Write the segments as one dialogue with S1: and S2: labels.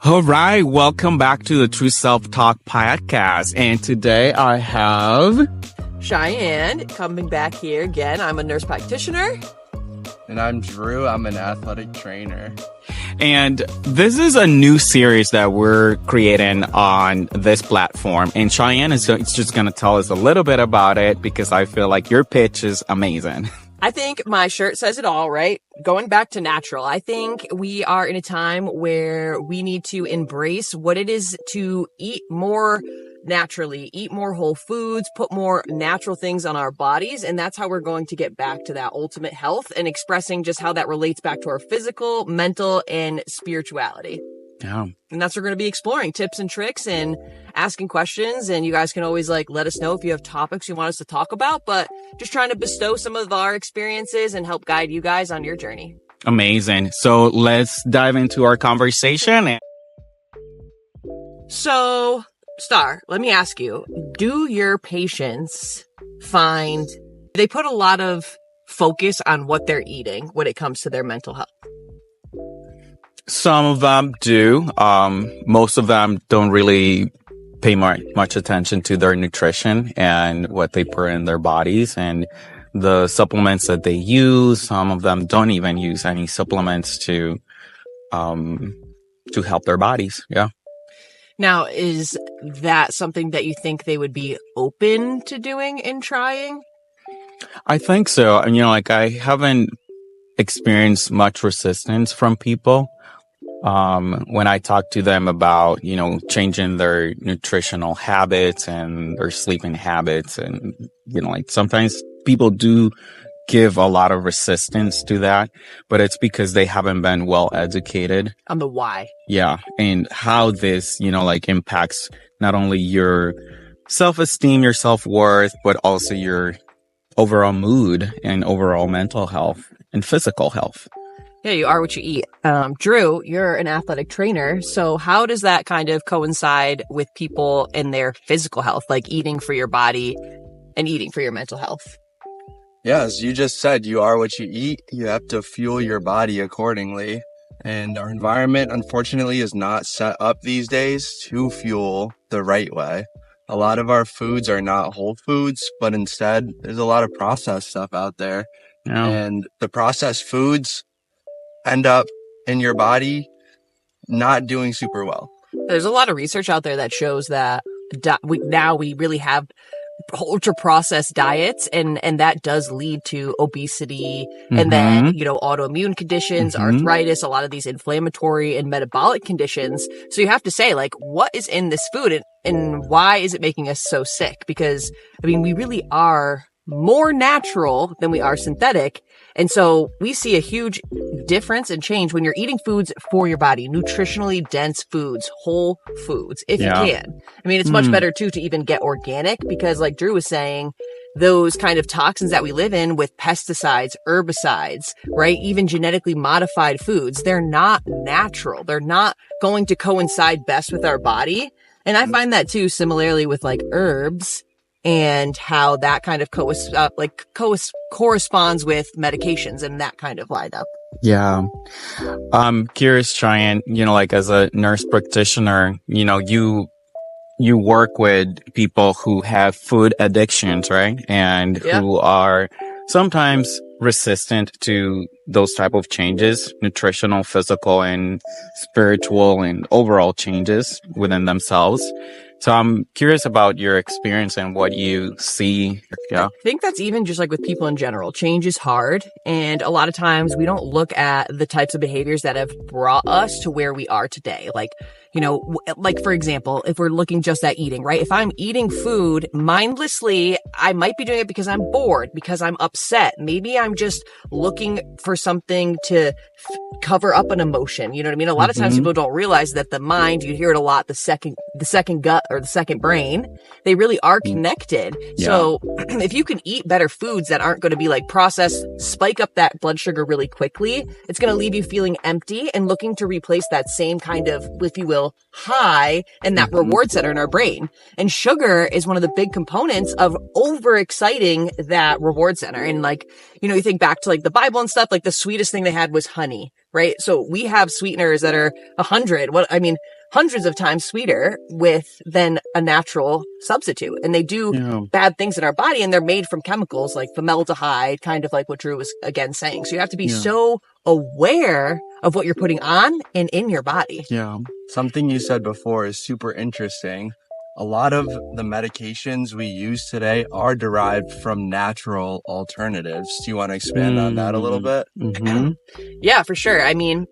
S1: All right, welcome back to the True Self Talk podcast. And today I have
S2: Chyenne coming back here again. I'm a nurse practitioner.
S3: And I'm Drew. I'm an athletic trainer.
S1: And this is a new series that we're creating on this platform. And Chyenne is just going to tell us a little bit about it because I feel like your pitch is amazing.
S2: I think my shirt says it all, right? Going back to natural. I think we are in a time where we need to embrace what it is to eat more naturally, eat more whole foods, put more natural things on our bodies. And that's how we're going to get back to that ultimate health and expressing just how that relates back to our physical, mental, and spirituality.
S1: Yeah.
S2: And that's what we're going to be exploring, tips and tricks and asking questions. And you guys can always let us know if you have topics you want us to talk about, but just trying to bestow some of our experiences and help guide you guys on your journey.
S1: Amazing. So let's dive into our conversation.
S2: So, Starr, let me ask you, do your patients find they put a lot of focus on what they're eating when it comes to their mental health?
S1: Some of them do. Most of them don't really pay much attention to their nutrition and what they put in their bodies and the supplements that they use. Some of them don't even use any supplements to help their bodies. Yeah.
S2: Now, is that something that you think they would be open to doing and trying?
S1: I think so. And, I haven't experienced much resistance from people. When I talk to them about, changing their nutritional habits and their sleeping habits and, sometimes people do give a lot of resistance to that, but it's because they haven't been well educated
S2: on the why.
S1: Yeah. And how this, impacts not only your self-esteem, your self-worth, but also your overall mood and overall mental health and physical health.
S2: Yeah, you are what you eat. Drew, you're an athletic trainer. So how does that kind of coincide with people and their physical health, like eating for your body and eating for your mental health?
S3: Yeah, as you just said, you are what you eat. You have to fuel your body accordingly. And our environment, unfortunately, is not set up these days to fuel the right way. A lot of our foods are not whole foods, but instead there's a lot of processed stuff out there. Yeah. And the processed foods end up in your body not doing super well.
S2: There's a lot of research out there that shows that we really have ultra processed diets and that does lead to obesity and then, autoimmune conditions, arthritis, a lot of these inflammatory and metabolic conditions. So you have to say what is in this food and why is it making us so sick? Because we really are more natural than we are synthetic. And so we see a huge difference and change when you're eating foods for your body, nutritionally dense foods, whole foods, if you can. It's much better too to even get organic because like Drew was saying, those kind of toxins that we live in with pesticides, herbicides, right? Even genetically modified foods, they're not natural. They're not going to coincide best with our body. And I find that too, similarly with herbs. And how that kind of corresponds with medications and that kind of lineup.
S1: Yeah. I'm curious, Chyenne, as a nurse practitioner, you work with people who have food addictions, right? And who are sometimes resistant to those type of changes, nutritional, physical, and spiritual and overall changes within themselves. So I'm curious about your experience and what you see. Yeah.
S2: I think that's even just with people in general. Change is hard. And a lot of times we don't look at the types of behaviors that have brought us to where we are today. For example, if we're looking just at eating, right? If I'm eating food mindlessly, I might be doing it because I'm bored, because I'm upset. Maybe I'm just looking for something to cover up an emotion. You know what I mean? A lot of times people don't realize that the mind, you hear it a lot, the second gut or the second brain, they really are connected. Yeah. So if you can eat better foods that aren't going to be processed, spike up that blood sugar really quickly, it's going to leave you feeling empty and looking to replace that same kind of, if you will, feel high and that reward center in our brain. And sugar is one of the big components of overexciting that reward center. And like, you know, you think back to like the Bible and stuff, like the sweetest thing they had was honey, right? So we have sweeteners that are hundreds of times sweeter than a natural substitute. And they do bad things in our body, and they're made from chemicals like formaldehyde, kind of like what Drew was again saying. So you have to be so aware of what you're putting on and in your body.
S3: Yeah. Something you said before is super interesting. A lot of the medications we use today are derived from natural alternatives. Do you want to expand on that a little bit?
S1: Mm-hmm.
S2: Yeah, for sure. I mean,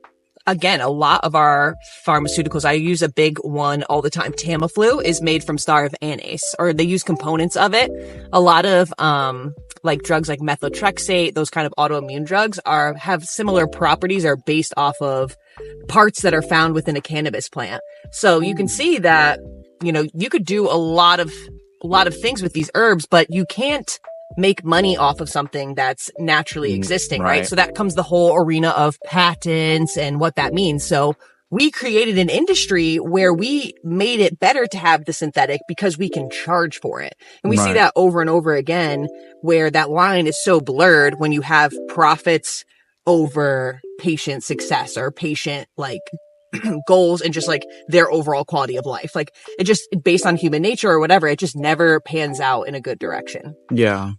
S2: again, a lot of our pharmaceuticals, I use a big one all the time. Tamiflu is made from Starr anise, or they use components of it. A lot of, like drugs like methotrexate, those kind of autoimmune drugs have similar properties, are based off of parts that are found within a cannabis plant. So you can see that, you know, you could do a lot of things with these herbs, but you can't make money off of something that's naturally existing, right? So that comes the whole arena of patents and what that means. So we created an industry where we made it better to have the synthetic because we can charge for it. And we see that over and over again, where that line is so blurred when you have profits over patient success or patient like goals and just like their overall quality of life. Like it just based on human nature or whatever, it just never pans out in a good direction.
S1: Yeah.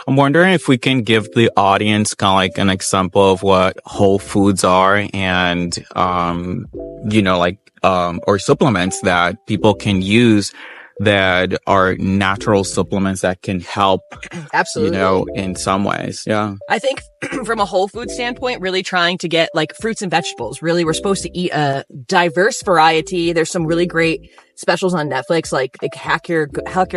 S1: I'm wondering if we can give the audience kind of like an example of what whole foods are and, you know, like, or supplements that people can use that are natural supplements that can help,
S2: absolutely,
S1: you know, in some ways. Yeah.
S2: I think from a whole food standpoint, really trying to get like fruits and vegetables. Really, we're supposed to eat a diverse variety. There's some really great specials on Netflix, like Hack Your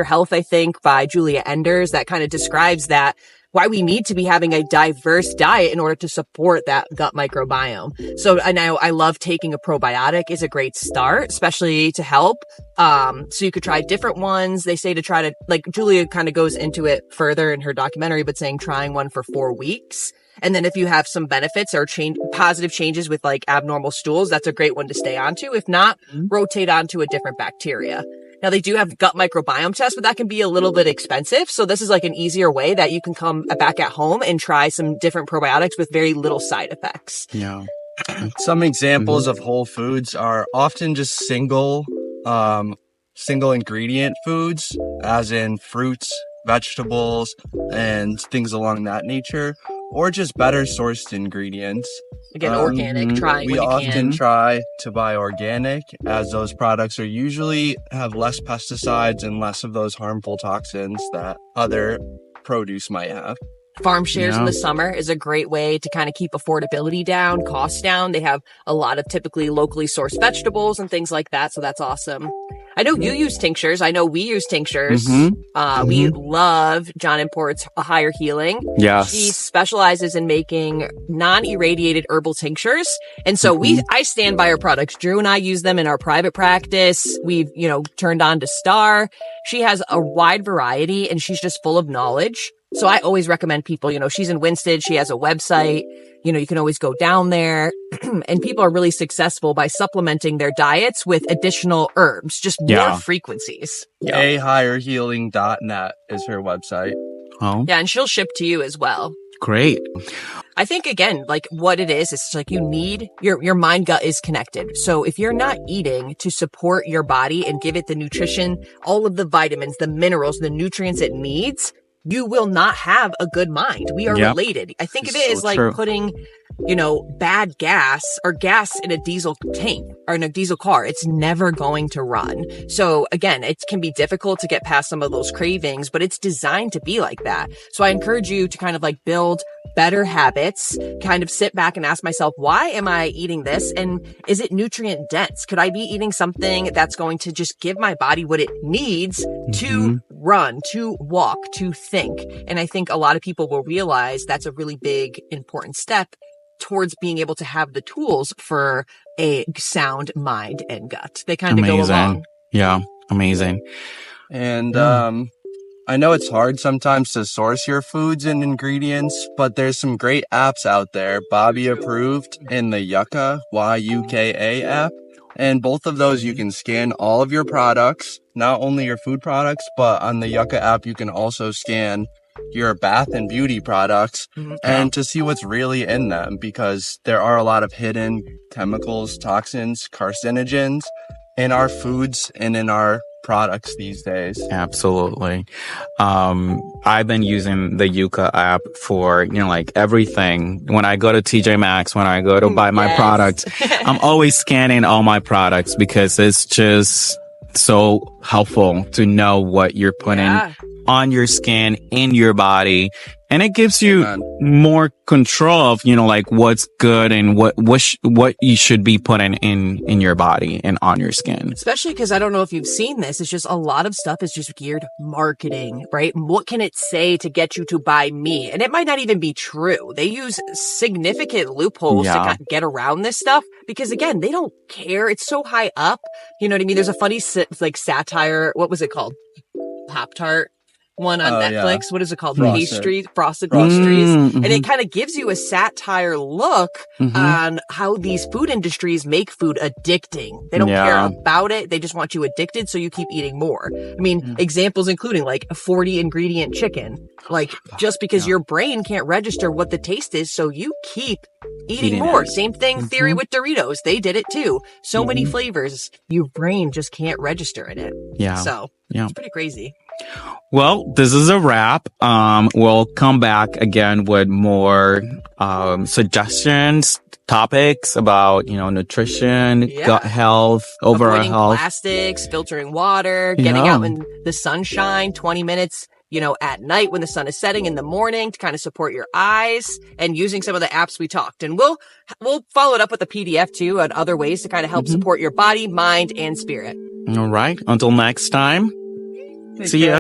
S2: Health, I think, by Julia Enders, that kind of describes that, why we need to be having a diverse diet in order to support that gut microbiome. So I love taking a probiotic is a great start, especially to help. So you could try different ones. They say to try to, like Julia kind of goes into it further in her documentary, but saying trying one for 4 weeks. And then if you have some benefits or positive changes with like abnormal stools, that's a great one to stay onto. If not, rotate onto a different bacteria. Now they do have gut microbiome tests, but that can be a little bit expensive. So this is like an easier way that you can come back at home and try some different probiotics with very little side effects.
S1: Yeah.
S3: Some examples of whole foods are often just single ingredient foods, as in fruits, vegetables, and things along that nature, or just better sourced ingredients.
S2: Again, organic, trying
S3: we
S2: when you
S3: often
S2: can.
S3: try to buy organic, as those products are usually have less pesticides and less of those harmful toxins that other produce might have.
S2: Farm shares in the summer is a great way to kind of keep affordability down, costs down. They have a lot of typically locally sourced vegetables and things like that. So that's awesome. I know you use tinctures. I know we use tinctures. We love John Import's A Higher Healing.
S1: Yes.
S2: She specializes in making non-irradiated herbal tinctures. And so I stand by her products. Drew and I use them in our private practice. We've, turned on to Starr. She has a wide variety and she's just full of knowledge. So I always recommend people, she's in Winston. She has a website. You can always go down there and people are really successful by supplementing their diets with additional herbs, just more frequencies.
S3: ahigherhealing.net is her website.
S1: Oh.
S2: Yeah. And she'll ship to you as well.
S1: Great.
S2: I think again, like what it is, it's like you need your mind gut is connected. So if you're not eating to support your body and give it the nutrition, all of the vitamins, the minerals, the nutrients it needs, you will not have a good mind. We are related. I think of it as like putting, bad gas or gas in a diesel tank or in a diesel car. It's never going to run. So again, it can be difficult to get past some of those cravings, but it's designed to be like that. So I encourage you to kind of like build better habits, kind of sit back and ask myself, why am I eating this? And is it nutrient dense? Could I be eating something that's going to just give my body what it needs to run, to walk, to think? And I think a lot of people will realize that's a really big, important step towards being able to have the tools for a sound mind and gut. They kind of go along.
S1: Yeah. Amazing.
S3: And, I know it's hard sometimes to source your foods and ingredients, but there's some great apps out there. Bobby approved in the Yuka, YUKA app. And both of those, you can scan all of your products, not only your food products, but on the Yucca app, you can also scan your bath and beauty products and to see what's really in them, because there are a lot of hidden chemicals, toxins, carcinogens in our foods and in our products these days.
S1: Absolutely. I've been using the Yucca app for, like everything. When I go to TJ Maxx, when I go to buy my products, I'm always scanning all my products because it's just so helpful to know what you're putting on your skin, in your body. And it gives you more control of, like what's good and what you should be putting in your body and on your skin.
S2: Especially because I don't know if you've seen this. It's just a lot of stuff is just geared marketing, right? What can it say to get you to buy me? And it might not even be true. They use significant loopholes to kind of get around this stuff because again, they don't care. It's so high up. You know what I mean? There's a funny satire. What was it called? Pop-Tart. One on Netflix. Yeah. What is it called? Frosted pastries. And it kind of gives you a satire look on how these food industries make food addicting. They don't care about it. They just want you addicted. So you keep eating more. I mean, examples including like a 40 ingredient chicken, like just because your brain can't register what the taste is. So you keep eating more. Same thing theory with Doritos. They did it too. So many flavors, your brain just can't register in it.
S1: Yeah.
S2: So it's pretty crazy.
S1: Well, this is a wrap. We'll come back again with more suggestions, topics about, nutrition, gut health, overall
S2: avoiding
S1: health.
S2: Plastics, filtering water, getting out in the sunshine, 20 minutes, at night when the sun is setting, in the morning to kind of support your eyes, and using some of the apps we talked. And we'll follow it up with a PDF too and other ways to kind of help support your body, mind, and spirit.
S1: All right. Until next time. See ya.